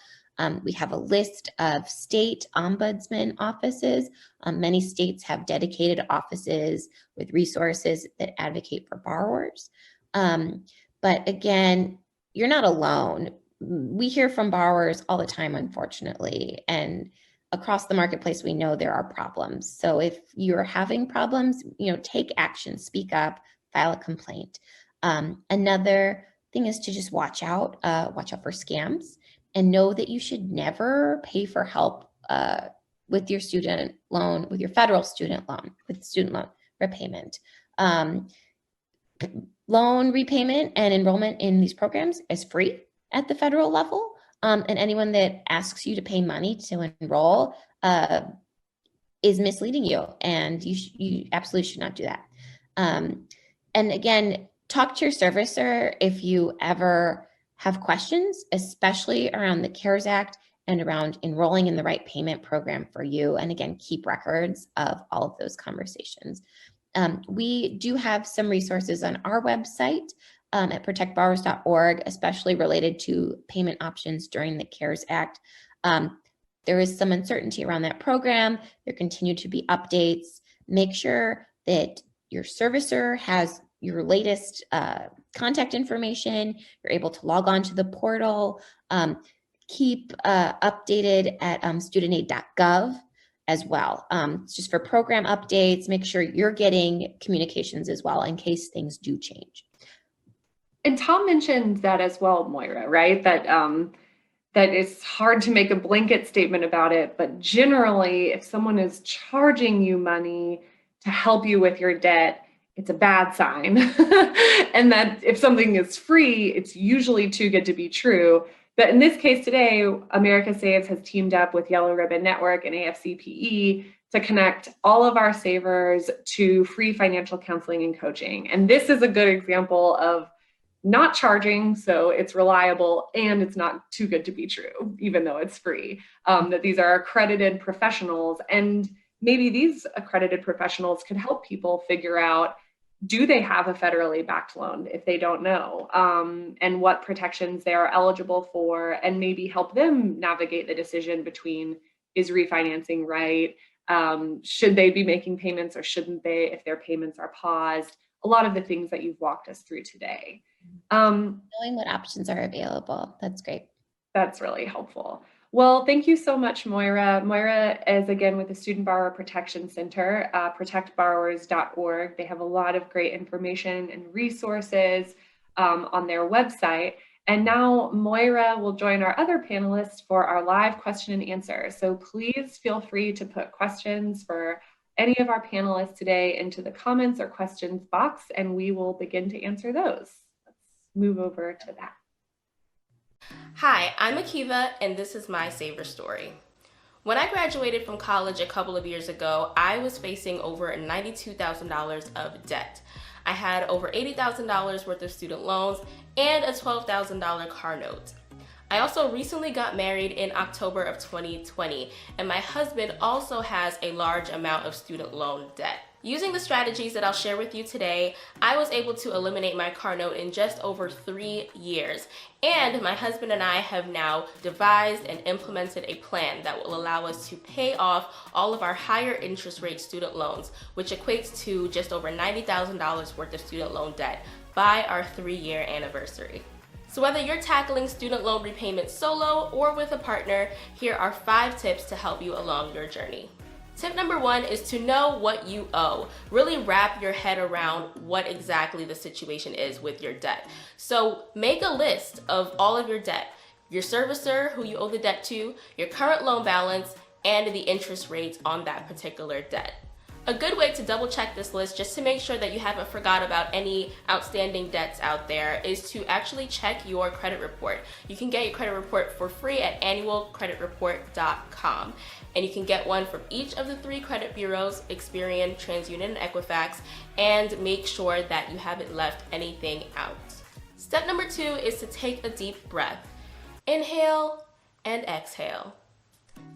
We have a list of state ombudsman offices. Many states have dedicated offices with resources that advocate for borrowers. But again, you're not alone. We hear from borrowers all the time, unfortunately, and across the marketplace, we know there are problems. So if you're having problems, take action, speak up, file a complaint. Another thing is to just watch out for scams, and know that you should never pay for help with your student loan, with your federal student loan, with student loan repayment. Loan repayment and enrollment in these programs is free at the federal level. And anyone that asks you to pay money to enroll is misleading you, and you absolutely should not do that. And again, talk to your servicer if you ever have questions, especially around the CARES Act and around enrolling in the right payment program for you. And again, keep records of all of those conversations. We do have some resources on our website at protectborrowers.org, especially related to payment options during the CARES Act. There is some uncertainty around that program. There continue to be updates. Make sure that your servicer has your latest contact information. You're able to log on to the portal. Keep updated at studentaid.gov as well. Just for program updates, make sure you're getting communications as well in case things do change. And Tom mentioned that as well, Moira, right? That it's hard to make a blanket statement about it, but generally, if someone is charging you money to help you with your debt, it's a bad sign. And that if something is free, it's usually too good to be true. But in this case today, America Saves has teamed up with Yellow Ribbon Network and AFCPE to connect all of our savers to free financial counseling and coaching. And this is a good example of not charging, so it's reliable and it's not too good to be true, even though it's free. That these are accredited professionals, and maybe these accredited professionals could help people figure out, do they have a federally backed loan if they don't know, and what protections they are eligible for, and maybe help them navigate the decision between, is refinancing right? Should they be making payments or shouldn't they if their payments are paused? A lot of the things that you've walked us through today. Knowing what options are available, that's great. That's really helpful. Well, thank you so much, Moira. Moira is again with the Student Borrower Protection Center, protectborrowers.org. They have a lot of great information and resources on their website. And now Moira will join our other panelists for our live question and answer. So please feel free to put questions for any of our panelists today into the comments or questions box, and we will begin to answer those. Let's move over to that. Hi, I'm Akeiva, and this is my saver story. When I graduated from college a couple of years ago, I was facing over $92,000 of debt. I had over $80,000 worth of student loans and a $12,000 car note. I also recently got married in October of 2020, and my husband also has a large amount of student loan debt. Using the strategies that I'll share with you today, I was able to eliminate my car note in just over 3 years. And my husband and I have now devised and implemented a plan that will allow us to pay off all of our higher interest rate student loans, which equates to just over $90,000 worth of student loan debt by our 3-year anniversary. So whether you're tackling student loan repayment solo or with a partner, here are 5 tips to help you along your journey. Tip number 1 is to know what you owe. Really wrap your head around what exactly the situation is with your debt. So make a list of all of your debt, your servicer, who you owe the debt to, your current loan balance, and the interest rates on that particular debt. A good way to double check this list, just to make sure that you haven't forgot about any outstanding debts out there, is to actually check your credit report. You can get your credit report for free at annualcreditreport.com. And you can get one from each of the 3 credit bureaus, Experian, TransUnion, and Equifax, and make sure that you haven't left anything out. Step number 2 is to take a deep breath. Inhale and exhale.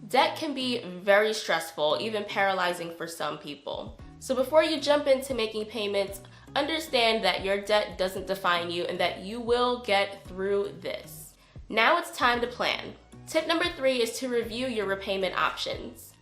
Debt can be very stressful, even paralyzing for some people. So before you jump into making payments, understand that your debt doesn't define you and that you will get through this. Now it's time to plan. Tip number 3 is to review your repayment options.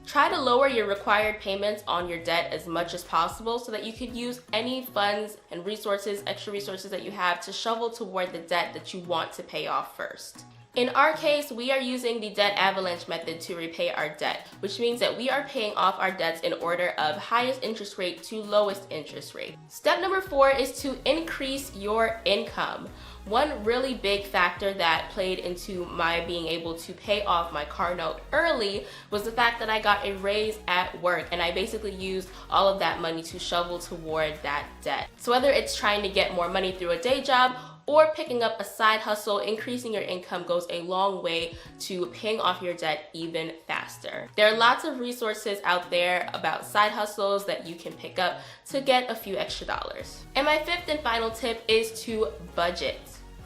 Try to lower your required payments on your debt as much as possible so that you could use any funds and resources, extra resources that you have to shovel toward the debt that you want to pay off first. In our case, we are using the debt avalanche method to repay our debt, which means that we are paying off our debts in order of highest interest rate to lowest interest rate. Step number 4 is to increase your income. One really big factor that played into my being able to pay off my car note early was the fact that I got a raise at work, and I basically used all of that money to shovel toward that debt. So whether it's trying to get more money through a day job or picking up a side hustle, increasing your income goes a long way to paying off your debt even faster. There are lots of resources out there about side hustles that you can pick up to get a few extra dollars. And my 5th and final tip is to budget.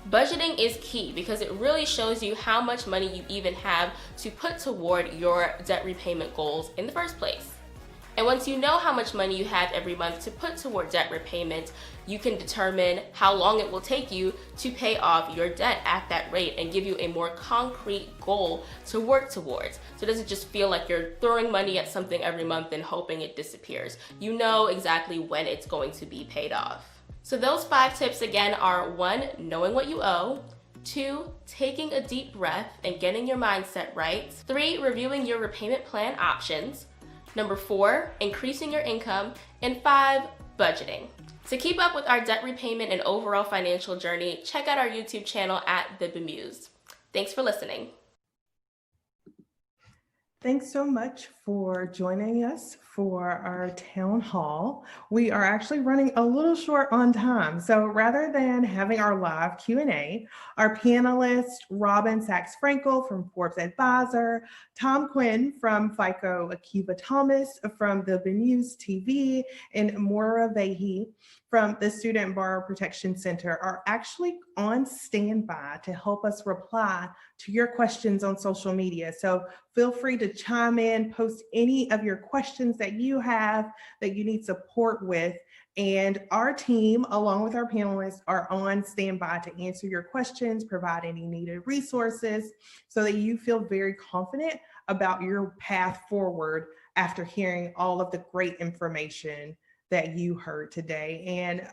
Budgeting is key because it really shows you how much money you even have to put toward your debt repayment goals in the first place. And once you know how much money you have every month to put toward debt repayment, you can determine how long it will take you to pay off your debt at that rate and give you a more concrete goal to work towards. So it doesn't just feel like you're throwing money at something every month and hoping it disappears. You know exactly when it's going to be paid off. So those 5 tips again are: 1, knowing what you owe; 2, taking a deep breath and getting your mindset right; 3, reviewing your repayment plan options; number 4, increasing your income; and 5, budgeting. To keep up with our debt repayment and overall financial journey, check out our YouTube channel at The Bemused. Thanks for listening. Thanks so much for joining us for our town hall. We are actually running a little short on time. So rather than having our live Q&A, our panelists, Robin Sachs-Frankel from Forbes Advisor, Tom Quinn from FICO, Akeiva Thomas from the Bemused TV, and Moira Vahey from the Student Borrower Protection Center are actually on standby to help us reply to your questions on social media. So feel free to chime in, post any of your questions that you have that you need support with. And our team, along with our panelists, are on standby to answer your questions, provide any needed resources so that you feel very confident about your path forward after hearing all of the great information that you heard today. And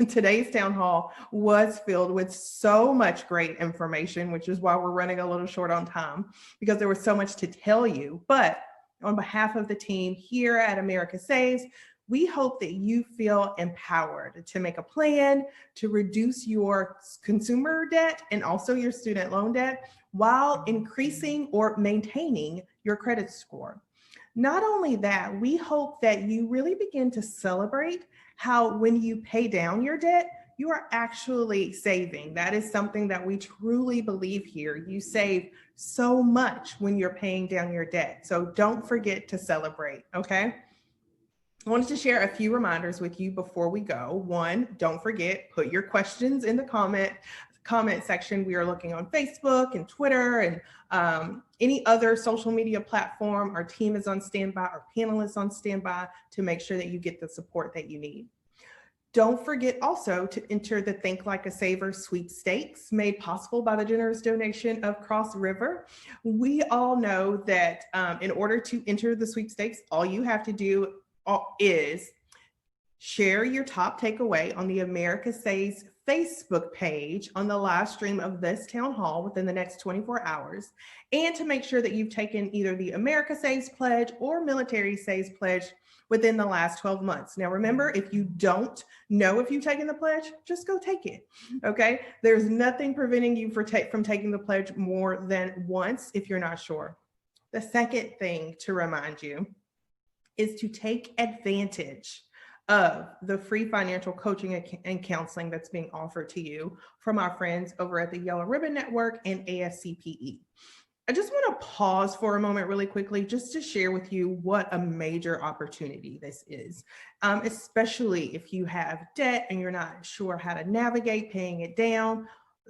today's town hall was filled with so much great information, which is why we're running a little short on time, because there was so much to tell you. But on behalf of the team here at America Saves, we hope that you feel empowered to make a plan to reduce your consumer debt and also your student loan debt while increasing or maintaining your credit score. Not only that, we hope that you really begin to celebrate how when you pay down your debt, you are actually saving. That is something that we truly believe here. You save so much when you're paying down your debt. So don't forget to celebrate, okay? I wanted to share a few reminders with you before we go. 1, don't forget, put your questions in the comment comment section. We are looking on Facebook and Twitter and any other social media platform. Our team is on standby, our panelists on standby to make sure that you get the support that you need. Don't forget also to enter the Think Like a Saver sweepstakes made possible by the generous donation of Cross River. We all know that in order to enter the sweepstakes, all you have to do is share your top takeaway on the America Saves Facebook page on the live stream of this town hall within the next 24 hours, and to make sure that you've taken either the America Saves pledge or Military Saves pledge within the last 12 months. Now, remember, if you don't know if you've taken the pledge, just go take it, okay? There's nothing preventing you from taking the pledge more than once if you're not sure. The second thing to remind you is to take advantage of the free financial coaching and counseling that's being offered to you from our friends over at the Yellow Ribbon Network and AFCPE. I just want to pause for a moment really quickly just to share with you what a major opportunity this is, especially if you have debt and you're not sure how to navigate paying it down.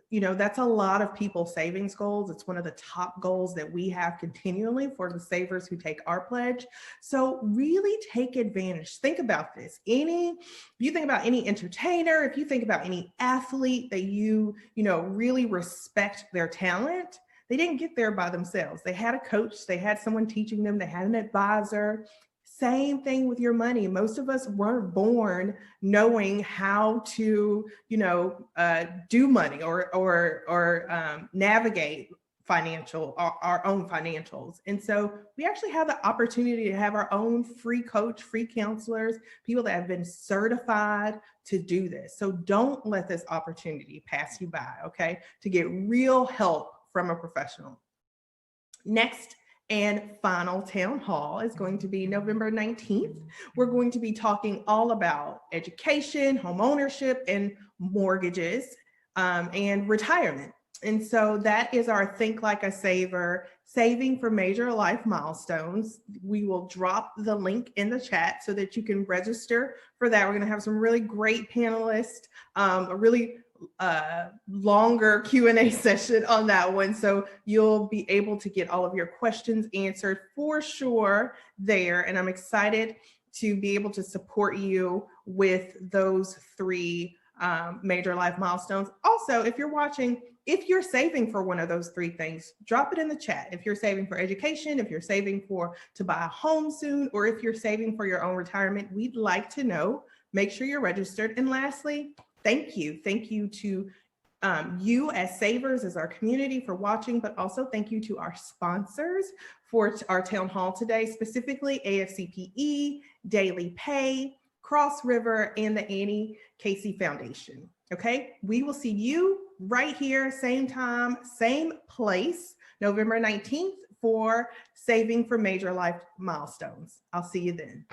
You know, that's a lot of people's savings goals. It's one of the top goals that we have continually for the savers who take our pledge. So really take advantage. Think about this. If you think about any entertainer, if you think about any athlete that you really respect their talent, they didn't get there by themselves. They had a coach, they had someone teaching them, they had an advisor. Same thing with your money. Most of us weren't born knowing how to, do money or navigate our own financials. And so we actually have the opportunity to have our own free coach, free counselors, people that have been certified to do this. So don't let this opportunity pass you by, okay? To get real help from a professional. Next and final town hall is going to be November 19th. We're going to be talking all about education, home ownership, and mortgages, and retirement. And so that is our Think Like a Saver, saving for major life milestones. We will drop the link in the chat so that you can register for that. We're going to have some really great panelists, a really longer Q&A session on that one. So you'll be able to get all of your questions answered for sure there. And I'm excited to be able to support you with those three major life milestones. Also, if you're watching, if you're saving for one of those three things, drop it in the chat. If you're saving for education, if you're saving to buy a home soon, or if you're saving for your own retirement, we'd like to know. Make sure you're registered. And lastly, thank you. Thank you to you as savers, as our community for watching, but also thank you to our sponsors for our town hall today, specifically AFCPE, Daily Pay, Cross River, and the Annie Casey Foundation. Okay, we will see you right here, same time, same place, November 19th for Saving for Major Life Milestones. I'll see you then.